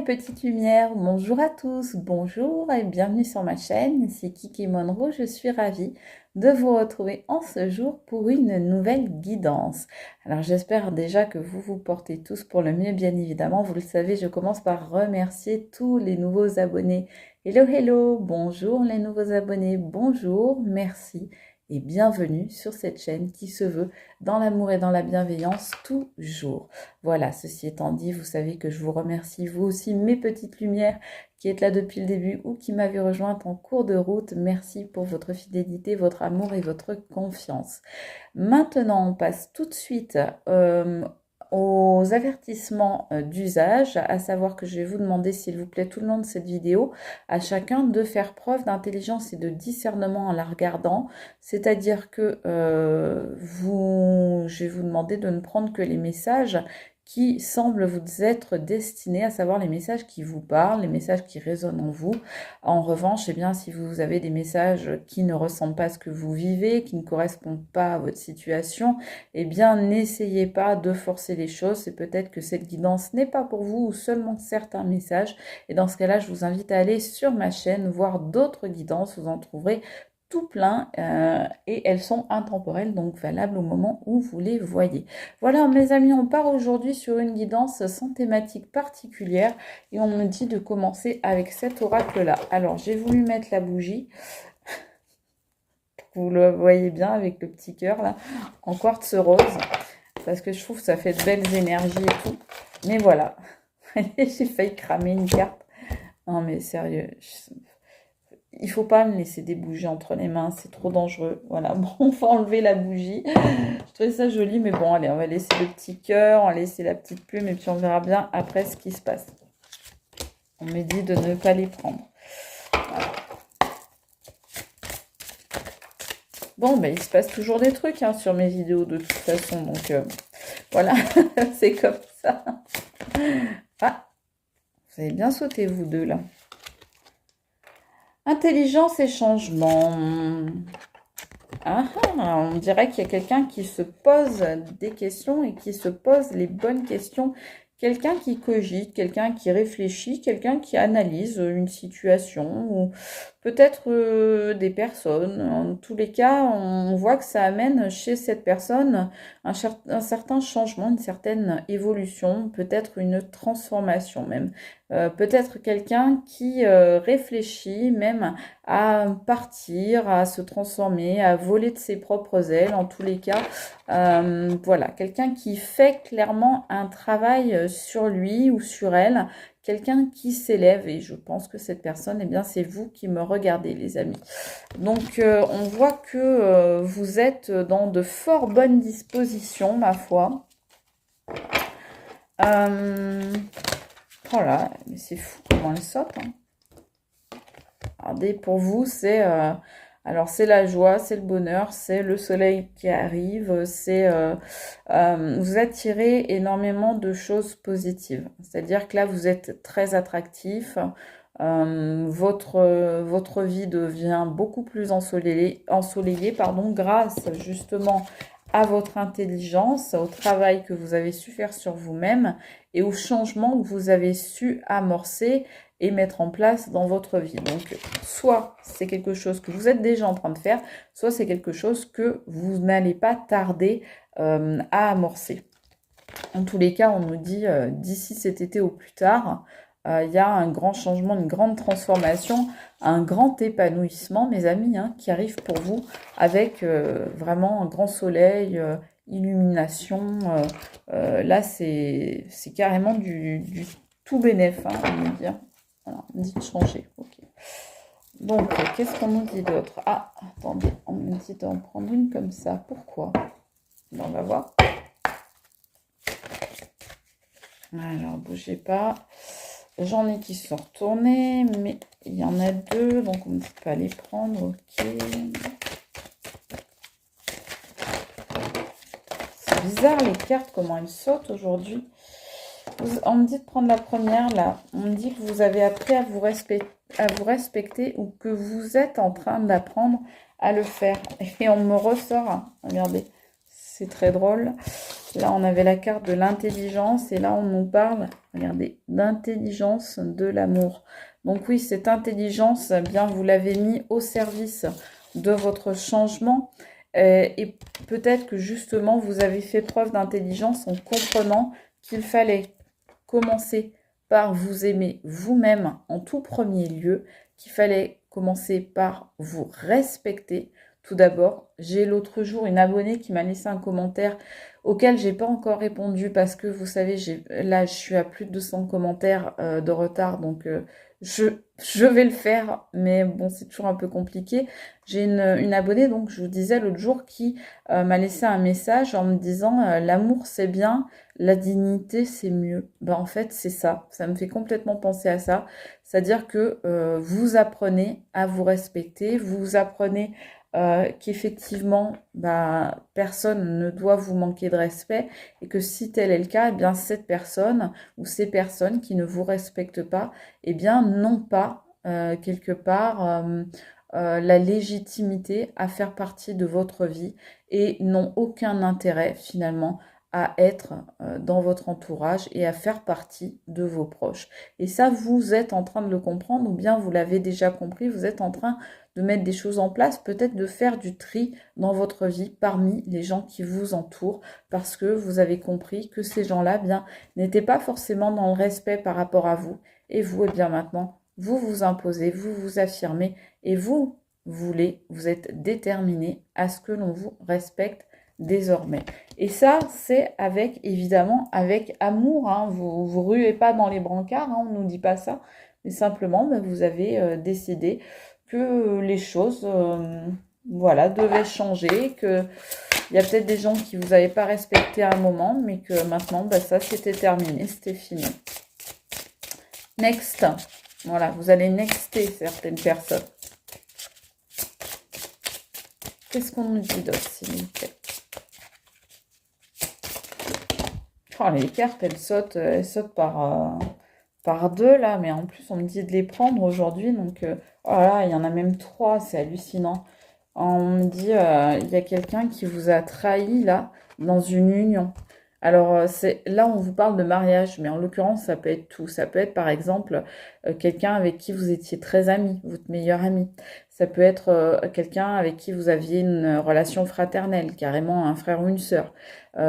les petites lumières, bonjour à tous, bonjour et bienvenue sur ma chaîne, c'est Kiki Monroe, je suis ravie de vous retrouver en ce jour pour une nouvelle guidance. Alors j'espère déjà que vous vous portez tous pour le mieux, bien évidemment, vous le savez, je commence par remercier tous les nouveaux abonnés. Hello, hello, bonjour les nouveaux abonnés, bonjour, merci et bienvenue sur cette chaîne qui se veut dans l'amour et dans la bienveillance toujours. Voilà, ceci étant dit, vous savez que je vous remercie, vous aussi, mes petites lumières qui êtes là depuis le début ou qui m'avez rejointe en cours de route. Merci pour votre fidélité, votre amour et votre confiance. Maintenant, on passe tout de suite aux avertissements d'usage, à savoir que je vais vous demander, s'il vous plaît, tout le long de cette vidéo, à chacun de faire preuve d'intelligence et de discernement en la regardant, c'est-à-dire que je vais vous demander de ne prendre que les messages qui semblent vous être destinés, à savoir les messages qui vous parlent, les messages qui résonnent en vous. En revanche, eh bien, si vous avez des messages qui ne ressemblent pas à ce que vous vivez, qui ne correspondent pas à votre situation, eh bien, n'essayez pas de forcer les choses. C'est peut-être que cette guidance n'est pas pour vous ou seulement certains messages. Et dans ce cas-là, je vous invite à aller sur ma chaîne, voir d'autres guidances. Vous en trouverez tout plein et elles sont intemporelles, donc valables au moment où vous les voyez. Voilà mes amis, on part aujourd'hui sur une guidance sans thématique particulière et on me dit de commencer avec cet oracle là. Alors j'ai voulu mettre la bougie, vous le voyez bien avec le petit cœur là, en quartz rose, parce que je trouve que ça fait de belles énergies et tout. Mais voilà, j'ai failli cramer une carte. Non mais sérieux, il faut pas me laisser des bougies entre les mains, c'est trop dangereux. Voilà, bon, on va enlever la bougie. Je trouvais ça joli, mais bon, allez, on va laisser le petit cœur, on va laisser la petite plume, et puis on verra bien après ce qui se passe. On me dit de ne pas les prendre. Voilà. Bon, ben, il se passe toujours des trucs hein, sur mes vidéos de toute façon, donc voilà, c'est comme ça. Ah, vous avez bien sauté, vous deux, là. Intelligence et changement. Ah, on dirait qu'il y a quelqu'un qui se pose des questions et qui se pose les bonnes questions. Quelqu'un qui cogite, quelqu'un qui réfléchit, quelqu'un qui analyse une situation ou peut-être des personnes. En tous les cas, on voit que ça amène chez cette personne un certain changement, une certaine évolution, peut-être une transformation même. Peut-être quelqu'un qui réfléchit même à partir, à se transformer, à voler de ses propres ailes, en tous les cas. Voilà, quelqu'un qui fait clairement un travail sur lui ou sur elle, quelqu'un qui s'élève, et je pense que cette personne, eh bien, c'est vous qui me regardez, les amis. Donc, on voit que vous êtes dans de fort bonnes dispositions, ma foi. Voilà, mais c'est fou comment elle saute. Hein. Regardez, pour vous, c'est alors c'est la joie, c'est le bonheur, c'est le soleil qui arrive, c'est vous attirez énormément de choses positives. C'est-à-dire que là, vous êtes très attractif. Votre vie devient beaucoup plus ensoleillée, pardon, grâce justement à votre intelligence, au travail que vous avez su faire sur vous-même et au changement que vous avez su amorcer et mettre en place dans votre vie. Donc, soit c'est quelque chose que vous êtes déjà en train de faire, soit c'est quelque chose que vous n'allez pas tarder à amorcer. En tous les cas, on nous dit d'ici cet été au plus tard, il y a un grand changement, une grande transformation, un grand épanouissement, mes amis, hein, qui arrive pour vous avec vraiment un grand soleil, illumination. Là, c'est carrément du tout bénef, hein, on va dire. Voilà, on me dit de changer. Ok. Donc, qu'est-ce qu'on nous dit d'autre? Ah, attendez, on me dit d'en prendre une comme ça. Pourquoi? On va voir. Alors, bougez pas. J'en ai qui sont retournés, mais il y en a deux, donc on ne peut pas les prendre. Ok. C'est bizarre les cartes, comment elles sautent aujourd'hui. On me dit de prendre la première, là. On me dit que vous avez appris à vous respecter ou que vous êtes en train d'apprendre à le faire. Et on me ressort, hein. Regardez, c'est très drôle. Là, on avait la carte de l'intelligence et là, on nous parle, regardez, d'intelligence de l'amour. Donc oui, cette intelligence, eh bien, vous l'avez mis au service de votre changement et peut-être que justement, vous avez fait preuve d'intelligence en comprenant qu'il fallait commencer par vous aimer vous-même en tout premier lieu, qu'il fallait commencer par vous respecter. Tout d'abord, j'ai l'autre jour une abonnée qui m'a laissé un commentaire auquel j'ai pas encore répondu parce que vous savez, là je suis à plus de 200 commentaires de retard, donc je, je vais le faire, mais bon, c'est toujours un peu compliqué. J'ai une abonnée, donc je vous disais l'autre jour, qui m'a laissé un message en me disant l'amour c'est bien, la dignité c'est mieux. Ben, en fait, c'est ça. Ça me fait complètement penser à ça. C'est-à-dire que vous apprenez à vous respecter, vous apprenez qu'effectivement, bah, personne ne doit vous manquer de respect et que si tel est le cas, eh bien, cette personne ou ces personnes qui ne vous respectent pas, eh bien, n'ont pas quelque part la légitimité à faire partie de votre vie et n'ont aucun intérêt finalement à être dans votre entourage et à faire partie de vos proches. Et ça, vous êtes en train de le comprendre ou bien vous l'avez déjà compris, vous êtes en train de mettre des choses en place, peut-être de faire du tri dans votre vie parmi les gens qui vous entourent parce que vous avez compris que ces gens-là, bien, n'étaient pas forcément dans le respect par rapport à vous. Et vous, eh bien maintenant, vous vous imposez, vous vous affirmez et vous voulez, vous êtes déterminé à ce que l'on vous respecte désormais. Et ça, c'est avec, évidemment, avec amour. Hein. Vous vous ruez pas dans les brancards, hein, on ne nous dit pas ça. Mais simplement, ben, vous avez décidé que les choses, voilà, devaient changer, que il y a peut-être des gens qui vous avaient pas respecté à un moment, mais que maintenant, ben, ça, c'était terminé, c'était fini. Next. Voilà, vous allez nexter certaines personnes. Qu'est-ce qu'on nous dit d'autre, s'il vous plaît? Oh, les cartes, elles sautent par deux, là. Mais en plus, on me dit de les prendre aujourd'hui. Donc, oh là, il y en a même trois. C'est hallucinant. On me dit, il y a quelqu'un qui vous a trahi, là, dans une union. Alors, là, on vous parle de mariage, mais en l'occurrence, ça peut être tout. Ça peut être, par exemple, quelqu'un avec qui vous étiez très ami, votre meilleur ami. Ça peut être quelqu'un avec qui vous aviez une relation fraternelle, carrément un frère ou une sœur.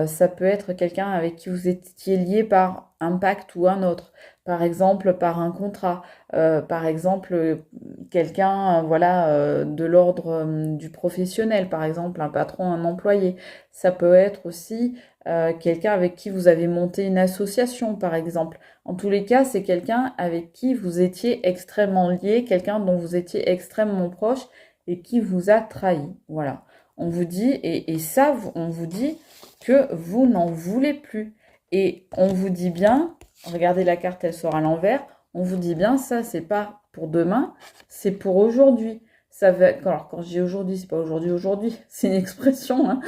Ça peut être quelqu'un avec qui vous étiez lié par un pacte ou un autre. Par exemple, par un contrat. Par exemple, quelqu'un, voilà, de l'ordre du professionnel. Par exemple, un patron, un employé. Ça peut être aussi quelqu'un avec qui vous avez monté une association, par exemple. En tous les cas, c'est quelqu'un avec qui vous étiez extrêmement lié, quelqu'un dont vous étiez extrêmement proche et qui vous a trahi. Voilà. On vous dit, et ça, on vous dit que vous n'en voulez plus. Et on vous dit bien, regardez la carte, elle sort à l'envers, on vous dit bien, ça, c'est pas pour demain, c'est pour aujourd'hui. Ça va, alors quand je dis aujourd'hui, c'est pas aujourd'hui, c'est une expression, hein,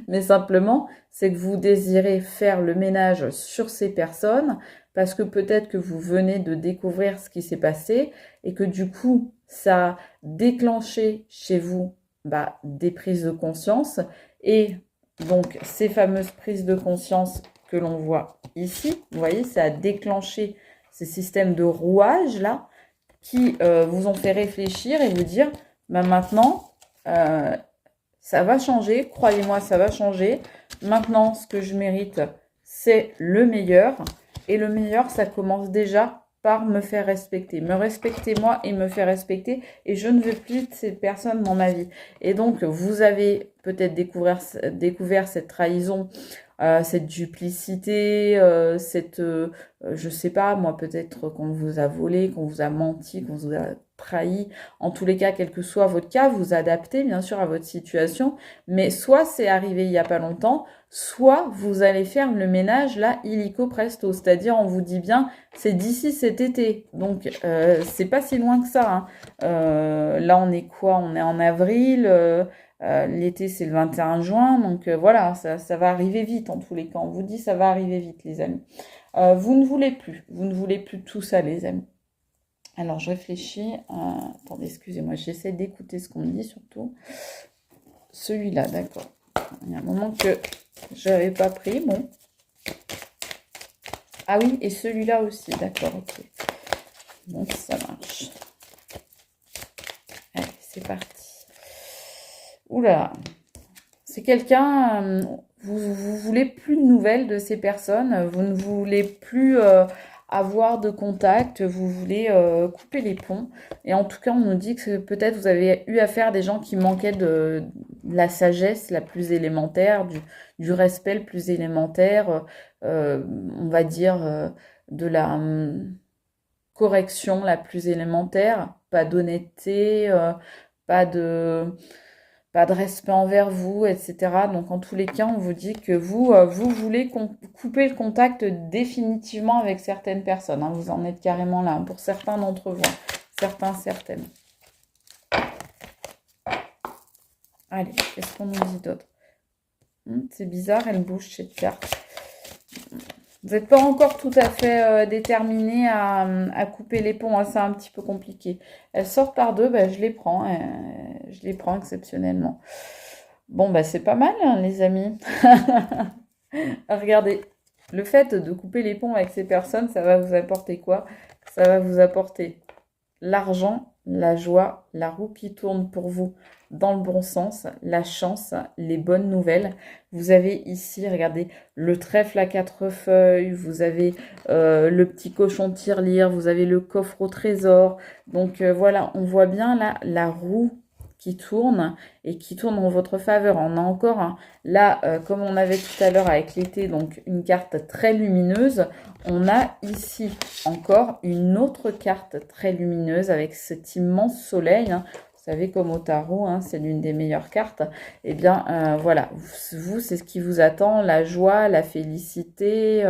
mais simplement, c'est que vous désirez faire le ménage sur ces personnes parce que peut-être que vous venez de découvrir ce qui s'est passé et que du coup, ça a déclenché chez vous bah, des prises de conscience et donc ces fameuses prises de conscience que l'on voit ici, vous voyez, ça a déclenché ces systèmes de rouage là qui vous ont fait réfléchir et vous dire, bah, maintenant, ça va changer, croyez-moi, ça va changer. Maintenant, ce que je mérite, c'est le meilleur. Et le meilleur, ça commence déjà par me faire respecter. Me respecter moi et me faire respecter. Et je ne veux plus de cette personne dans ma vie. Et donc, vous avez peut-être découvert cette trahison, cette duplicité, je sais pas, moi, peut-être qu'on vous a volé, qu'on vous a menti, qu'on vous a trahi. En tous les cas, quel que soit votre cas, vous adaptez bien sûr à votre situation. Mais soit c'est arrivé il y a pas longtemps, soit vous allez faire le ménage là illico presto. C'est-à-dire, on vous dit bien, c'est d'ici cet été. Donc, c'est pas si loin que ça. Hein. Là, on est quoi? On est en avril. L'été, c'est le 21 juin. Donc, voilà, ça va arriver vite en tous les cas. On vous dit, ça va arriver vite, les amis. Vous ne voulez plus. Vous ne voulez plus tout ça, les amis. Alors, je réfléchis. Attendez, excusez-moi, j'essaie d'écouter ce qu'on me dit surtout. Celui-là, d'accord. Il y a un moment que Je n'avais pas pris, bon. Ah oui, et celui-là aussi, d'accord, ok. Bon, ça marche. Allez, c'est parti. Oula, c'est quelqu'un, vous voulez plus de nouvelles de ces personnes, vous ne voulez plus avoir de contact, vous voulez couper les ponts. Et en tout cas, on nous dit que peut-être vous avez eu affaire à des gens qui manquaient de la sagesse la plus élémentaire, du respect le plus élémentaire, on va dire de la correction la plus élémentaire, pas d'honnêteté, pas de pas de respect envers vous, etc. Donc en tous les cas, on vous dit que vous voulez couper le contact définitivement avec certaines personnes, hein. Vous en êtes carrément là, hein, pour certains d'entre vous, certains, certaines. Allez, qu'est-ce qu'on nous dit d'autre? C'est bizarre, elle bouge cette carte. Vous n'êtes pas encore tout à fait déterminé à couper les ponts, hein, c'est un petit peu compliqué. Elles sortent par deux, bah, je les prends exceptionnellement. Bon, bah c'est pas mal, hein, les amis. Regardez, le fait de couper les ponts avec ces personnes, ça va vous apporter quoi? Ça va vous apporter l'argent, la joie, la roue qui tourne pour vous dans le bon sens, la chance, les bonnes nouvelles. Vous avez ici, regardez, le trèfle à 4 feuilles, vous avez le petit cochon tirelire, vous avez le coffre au trésor. Donc voilà, on voit bien là la roue qui tourne et qui tourne en votre faveur. On a encore là, comme on avait tout à l'heure avec l'été, donc une carte très lumineuse. On a ici encore une autre carte très lumineuse avec cet immense soleil, hein. Vous savez, comme au tarot, hein, c'est l'une des meilleures cartes. Eh bien, voilà, vous, c'est ce qui vous attend, la joie, la félicité,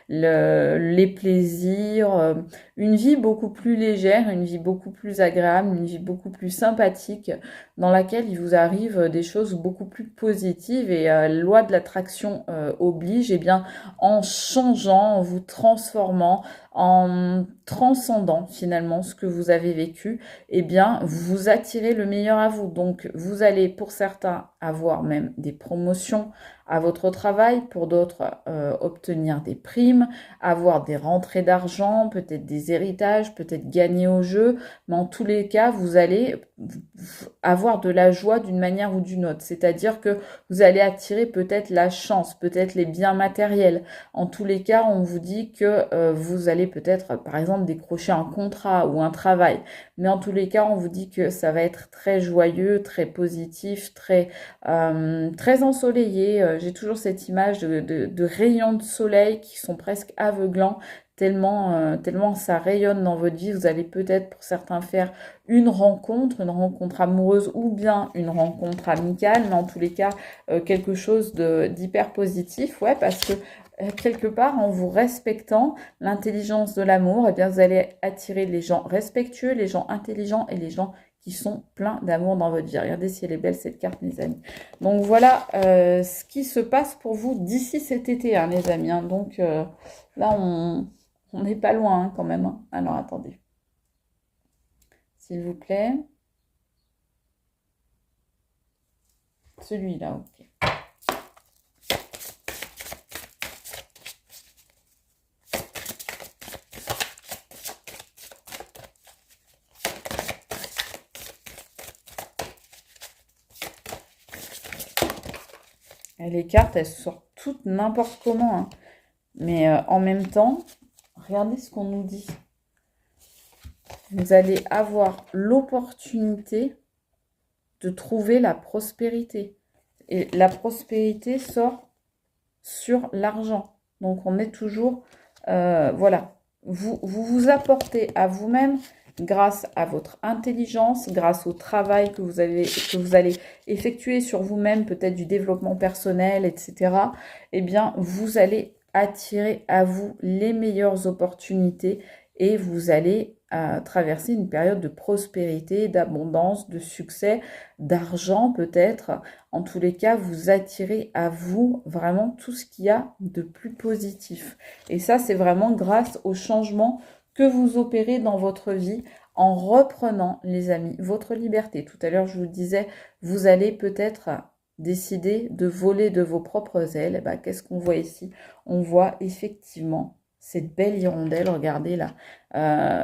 les plaisirs, une vie beaucoup plus légère, une vie beaucoup plus agréable, une vie beaucoup plus sympathique, dans laquelle il vous arrive des choses beaucoup plus positives. Et la loi de l'attraction oblige, eh bien, en changeant, en vous transformant, en transcendant finalement ce que vous avez vécu, eh bien, vous attirez le meilleur à vous. Donc, vous allez, pour certains, avoir même des promotions à votre travail, pour d'autres, obtenir des primes, avoir des rentrées d'argent, peut-être des héritages, peut-être gagner au jeu, mais en tous les cas, vous allez avoir de la joie d'une manière ou d'une autre. C'est-à-dire que vous allez attirer peut-être la chance, peut-être les biens matériels. En tous les cas, on vous dit que vous allez peut-être, par exemple, décrocher un contrat ou un travail. Mais en tous les cas, on vous dit que ça va être très joyeux, très positif, très ensoleillé. J'ai toujours cette image de rayons de soleil qui sont presque aveuglants, tellement ça rayonne dans votre vie. Vous allez peut-être pour certains faire une rencontre amoureuse ou bien une rencontre amicale, mais en tous les cas, quelque chose d'hyper positif, ouais, parce que quelque part, en vous respectant l'intelligence de l'amour, eh bien, vous allez attirer les gens respectueux, les gens intelligents et les gens qui sont pleins d'amour dans votre vie. Regardez si elle est belle cette carte, mes amis. Donc voilà ce qui se passe pour vous d'ici cet été, hein, les amis, hein. Donc là, on n'est pas loin, hein, quand même, hein. Alors attendez. S'il vous plaît. Celui-là, ok. Et les cartes, elles sortent toutes n'importe comment, hein. Mais en même temps, regardez ce qu'on nous dit. Vous allez avoir l'opportunité de trouver la prospérité. Et la prospérité sort sur l'argent. Donc on est toujours, voilà, vous apportez à vous-même grâce à votre intelligence, grâce au travail que vous allez effectuer sur vous-même, peut-être du développement personnel, etc. Eh bien, vous allez attirer à vous les meilleures opportunités et vous allez traverser une période de prospérité, d'abondance, de succès, d'argent peut-être. En tous les cas, vous attirez à vous vraiment tout ce qu'il y a de plus positif. Et ça, c'est vraiment grâce au changement que vous opérez dans votre vie en reprenant, les amis, votre liberté. Tout à l'heure, je vous disais, vous allez peut-être décidez de voler de vos propres ailes, bah, qu'est-ce qu'on voit ici? On voit effectivement cette belle hirondelle, regardez là.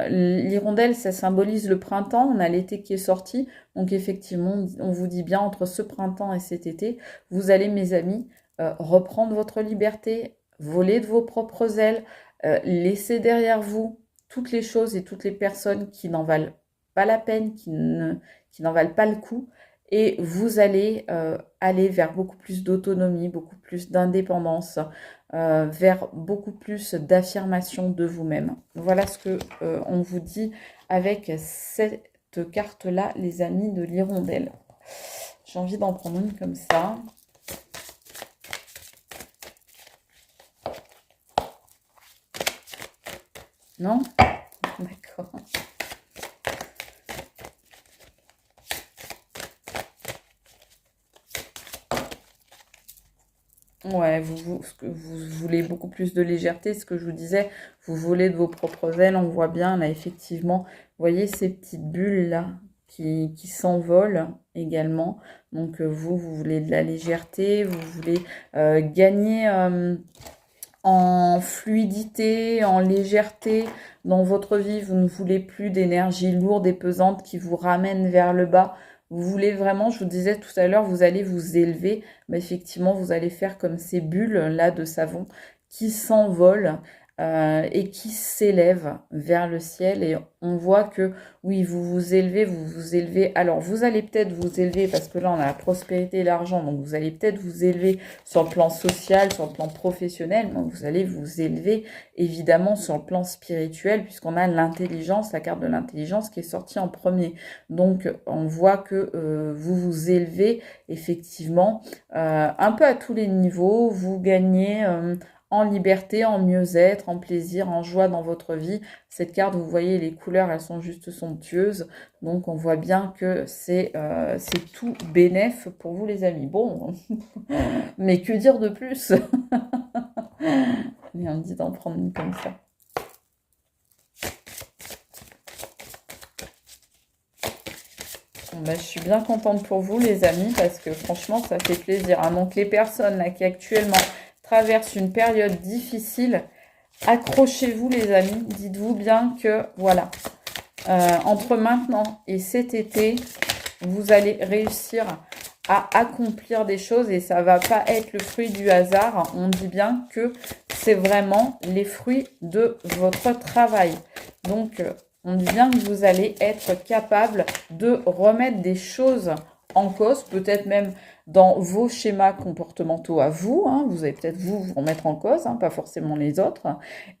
L'hirondelle, ça symbolise le printemps, on a l'été qui est sorti, donc effectivement, on vous dit bien, entre ce printemps et cet été, vous allez, mes amis, reprendre votre liberté, voler de vos propres ailes, laisser derrière vous toutes les choses et toutes les personnes qui n'en valent pas la peine, qui n'en valent pas le coup, et vous allez aller vers beaucoup plus d'autonomie, beaucoup plus d'indépendance, vers beaucoup plus d'affirmation de vous-même. Voilà ce que on vous dit avec cette carte-là, les amis de l'hirondelle. J'ai envie d'en prendre une comme ça. Non? D'accord. Ouais, vous voulez beaucoup plus de légèreté, ce que je vous disais, vous volez de vos propres ailes, on voit bien là effectivement, vous voyez ces petites bulles là qui s'envolent également. Donc vous voulez de la légèreté, vous voulez gagner en fluidité, en légèreté dans votre vie. Vous ne voulez plus d'énergie lourde et pesante qui vous ramène vers le bas. Vous voulez vraiment, je vous disais tout à l'heure, vous allez vous élever. Mais effectivement, vous allez faire comme ces bulles là de savon qui s'envolent et qui s'élèvent vers le ciel. Et on voit que oui, vous vous élevez, vous vous élevez. Alors, vous allez peut-être vous élever parce que là, on a la prospérité et l'argent. Donc, vous allez peut-être vous élever sur le plan social, sur le plan professionnel. Donc, vous allez vous élever évidemment sur le plan spirituel puisqu'on a l'intelligence, la carte de l'intelligence qui est sortie en premier. Donc, on voit que vous vous élevez effectivement un peu à tous les niveaux. Vous gagnez en liberté, en mieux-être, en plaisir, en joie dans votre vie. Cette carte, vous voyez, les couleurs, elles sont juste somptueuses. Donc, on voit bien que c'est tout bénef pour vous, les amis. Bon, mais que dire de plus? Mais on me dit d'en prendre une comme ça. Bon, bah, je suis bien contente pour vous, les amis, parce que franchement, ça fait plaisir, hein. Donc, les personnes là qui actuellement traversent une période difficile, accrochez-vous, les amis. Dites-vous bien que, voilà, entre maintenant et cet été, vous allez réussir à accomplir des choses et ça va pas être le fruit du hasard. On dit bien que c'est vraiment les fruits de votre travail. Donc, on dit bien que vous allez être capable de remettre des choses en cause, peut-être même dans vos schémas comportementaux à vous. Hein, vous allez peut-être vous remettre en cause, hein, pas forcément les autres.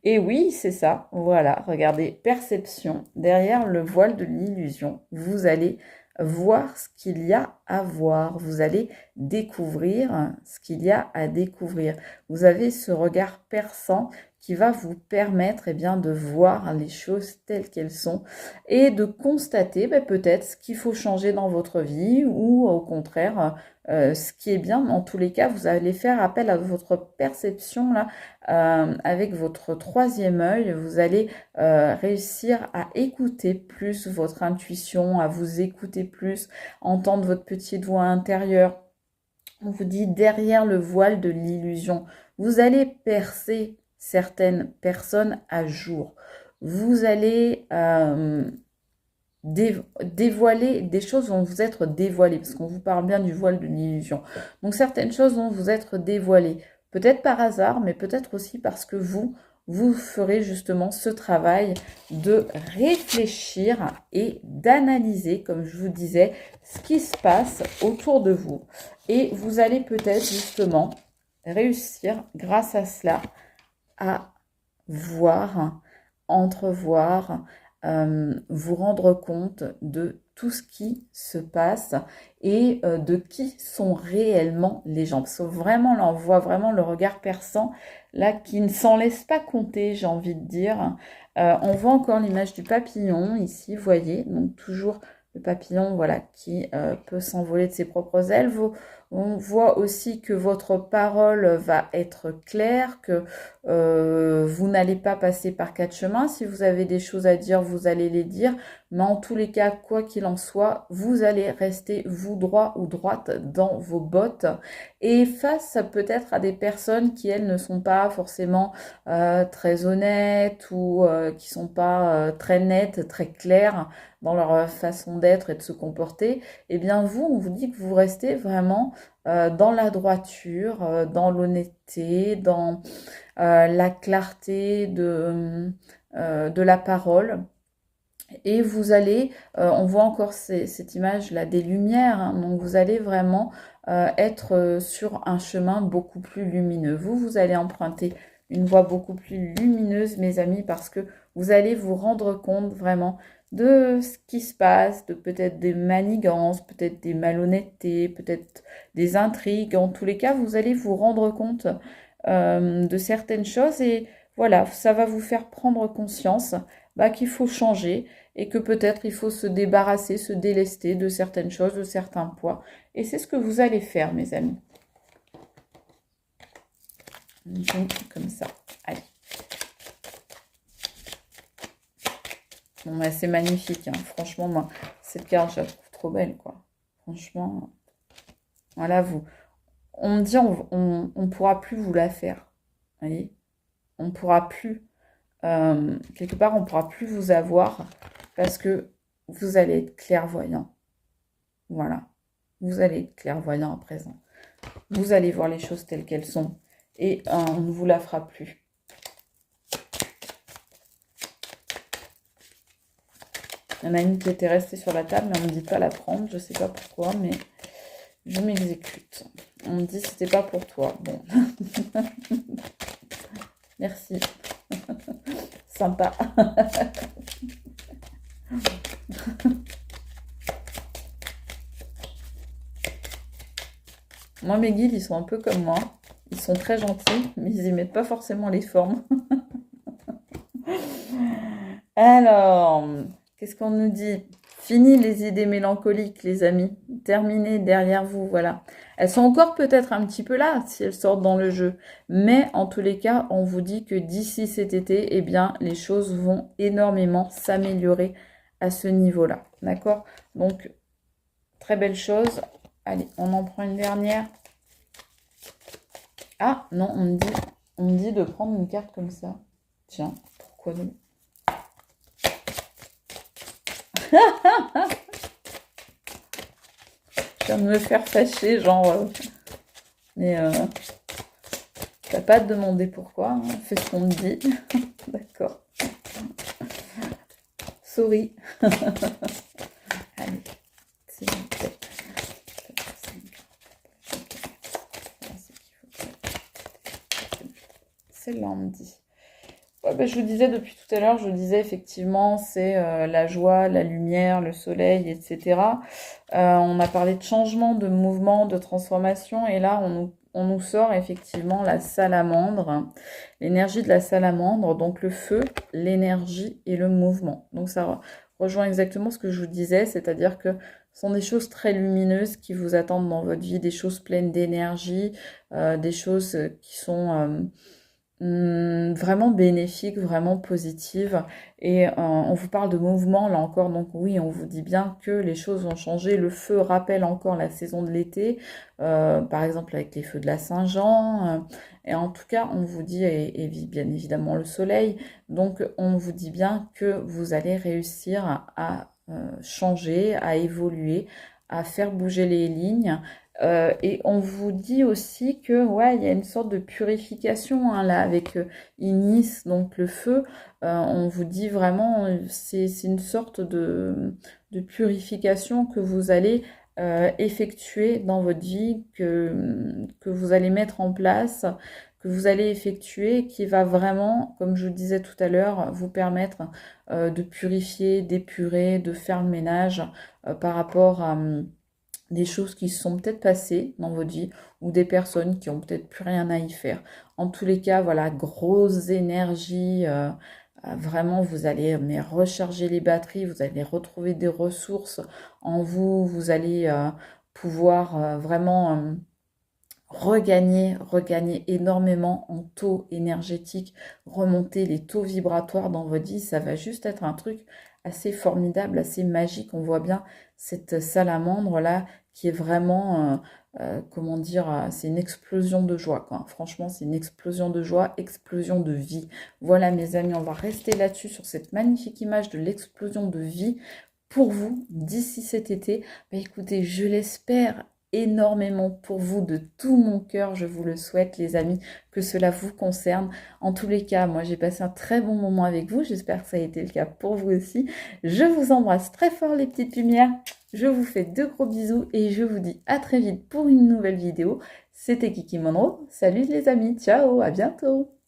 Et oui, c'est ça. Voilà, regardez, perception. Derrière le voile de l'illusion, vous allez voir ce qu'il y a à voir. Vous allez découvrir ce qu'il y a à découvrir. Vous avez ce regard perçant qui va vous permettre bien, de voir les choses telles qu'elles sont et de constater peut-être ce qu'il faut changer dans votre vie ou au contraire ce qui est bien. En tous les cas, vous allez faire appel à votre perception là, avec votre troisième œil. Vous allez réussir à écouter plus votre intuition, à vous écouter plus, entendre votre petite voix intérieure. On vous dit derrière le voile de l'illusion, vous allez percer certaines personnes à jour. Vous allez dévoiler des choses vont vous être dévoilées, parce qu'on vous parle bien du voile de l'illusion. Donc certaines choses vont vous être dévoilées, peut-être par hasard, mais peut-être aussi parce que vous ferez justement ce travail de réfléchir et d'analyser, comme je vous disais, ce qui se passe autour de vous. Et vous allez peut-être justement réussir, grâce à cela, à voir, entrevoir, vous rendre compte de tout ce qui se passe et de qui sont réellement les gens. Parce que vraiment, là, on voit vraiment le regard perçant, là, qui ne s'en laisse pas compter, j'ai envie de dire. On voit encore l'image du papillon, ici, vous voyez, donc toujours le papillon, voilà, qui peut s'envoler de ses propres ailes. On voit aussi que votre parole va être claire, que vous n'allez pas passer par quatre chemins. Si vous avez des choses à dire, vous allez les dire. Mais en tous les cas, quoi qu'il en soit, vous allez rester, vous, droit ou droite dans vos bottes. Et face peut-être à des personnes qui, elles, ne sont pas forcément très honnêtes ou qui sont pas très nettes, très claires dans leur façon d'être et de se comporter, eh bien vous, on vous dit que vous restez vraiment dans la droiture, dans l'honnêteté, dans la clarté de la parole. Et vous allez, on voit encore cette image-là des lumières, hein, donc vous allez vraiment être sur un chemin beaucoup plus lumineux. Vous allez emprunter une voie beaucoup plus lumineuse, mes amis, parce que vous allez vous rendre compte vraiment de ce qui se passe, de peut-être des manigances, peut-être des malhonnêtetés, peut-être des intrigues. En tous les cas, vous allez vous rendre compte de certaines choses et voilà, ça va vous faire prendre conscience qu'il faut changer et que peut-être il faut se débarrasser, se délester de certaines choses, de certains poids. Et c'est ce que vous allez faire, mes amis. Donc, comme ça. Allez. Bon, bah, c'est magnifique, hein. Franchement, moi, cette carte, je la trouve trop belle, quoi. Franchement, voilà, on me dit, on pourra plus vous la faire. Vous voyez, on pourra plus, quelque part, on pourra plus vous avoir parce que vous allez être clairvoyant. Voilà. Vous allez être clairvoyant à présent. Vous allez voir les choses telles qu'elles sont. Et on ne vous la fera plus. Il y en a une qui était restée sur la table, mais on ne me dit pas la prendre. Je ne sais pas pourquoi, mais je m'exécute. On me dit c'était pas pour toi. Bon. Merci. Sympa. Moi, mes guides, ils sont un peu comme moi. Ils sont très gentils, mais ils y mettent pas forcément les formes. Alors, qu'est-ce qu'on nous dit? Fini les idées mélancoliques, les amis. Terminées derrière vous, voilà. Elles sont encore peut-être un petit peu là, si elles sortent dans le jeu. Mais en tous les cas, on vous dit que d'ici cet été, eh bien, les choses vont énormément s'améliorer à ce niveau-là. D'accord? Donc, très belle chose. Allez, on en prend une dernière. Ah, non, on me dit de prendre une carte comme ça. Tiens, pourquoi non? Je viens de me faire fâcher, genre... mais t'as pas à te demander pourquoi, hein. Fais ce qu'on me dit. D'accord. Sorry. Allez, c'est bon. Celle-là, on me dit. Ouais, bah, je vous disais depuis tout à l'heure, je vous disais effectivement, c'est la joie, la lumière, le soleil, etc. On a parlé de changement, de mouvement, de transformation, et là, on nous sort effectivement la salamandre, l'énergie de la salamandre, donc le feu, l'énergie et le mouvement. Donc ça rejoint exactement ce que je vous disais, c'est-à-dire que ce sont des choses très lumineuses qui vous attendent dans votre vie, des choses pleines d'énergie, des choses qui sont... vraiment bénéfique, vraiment positive. Et on vous parle de mouvement, là encore, donc oui, on vous dit bien que les choses vont changer. Le feu rappelle encore la saison de l'été, par exemple avec les feux de la Saint-Jean. Et en tout cas, on vous dit, et bien évidemment le soleil, donc on vous dit bien que vous allez réussir à changer, à évoluer, à faire bouger les lignes. Et on vous dit aussi que ouais, il y a une sorte de purification hein, là avec Inis, donc le feu. On vous dit vraiment, c'est une sorte de purification que vous allez effectuer dans votre vie, que vous allez mettre en place, que vous allez effectuer, qui va vraiment, comme je vous disais tout à l'heure, vous permettre de purifier, d'épurer, de faire le ménage par rapport à des choses qui se sont peut-être passées dans votre vie ou des personnes qui ont peut-être plus rien à y faire. En tous les cas, voilà, grosse énergie, vraiment vous allez mais recharger les batteries, vous allez retrouver des ressources en vous, vous allez pouvoir vraiment regagner énormément en taux énergétique, remonter les taux vibratoires dans votre vie, ça va juste être un truc assez formidable, assez magique. On voit bien cette salamandre là qui est vraiment, comment dire, c'est une explosion de joie, quoi. Franchement, c'est une explosion de joie, explosion de vie. Voilà, mes amis, on va rester là-dessus sur cette magnifique image de l'explosion de vie pour vous d'ici cet été. Bah, écoutez, je l'espère énormément pour vous de tout mon cœur. Je vous le souhaite, les amis, que cela vous concerne. En tous les cas, moi, j'ai passé un très bon moment avec vous. J'espère que ça a été le cas pour vous aussi. Je vous embrasse très fort, les petites lumières. Je vous fais de gros bisous et je vous dis à très vite pour une nouvelle vidéo. C'était Kiki Monroe. Salut les amis, ciao, à bientôt.